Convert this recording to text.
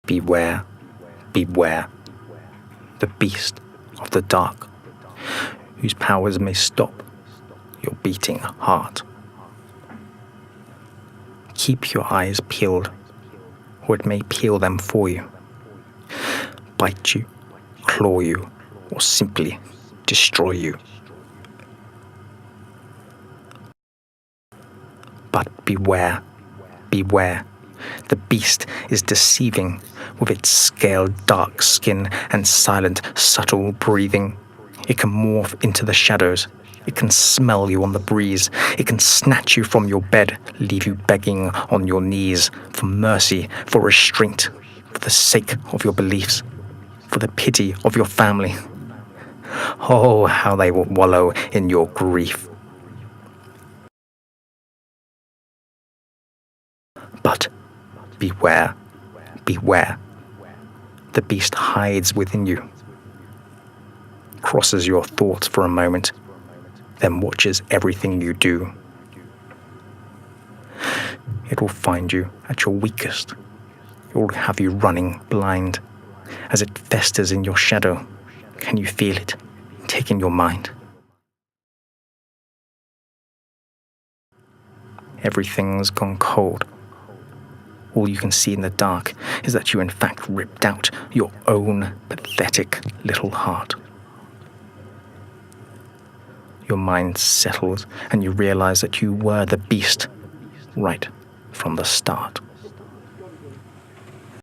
Beware, beware, the beast of the dark, whose powers may stop your beating heart. Keep your eyes peeled, or it may peel them for you, bite you, claw you, or simply destroy you. But beware, beware, the beast is deceiving with its scaled dark skin and silent, subtle breathing. It can morph into the shadows. It can smell you on the breeze. It can snatch you from your bed, leave you begging on your knees for mercy, for restraint, for the sake of your beliefs, for the pity of your family. Oh, how they will wallow in your grief. But beware, beware. The beast hides within you, crosses your thoughts for a moment, then watches everything you do. It will find you at your weakest. It will have you running blind. As it festers in your shadow, can you feel it taking your mind? Everything's gone cold. All you can see in the dark is that you in fact ripped out your own pathetic little heart. Your mind settles and you realize that you were the beast right from the start.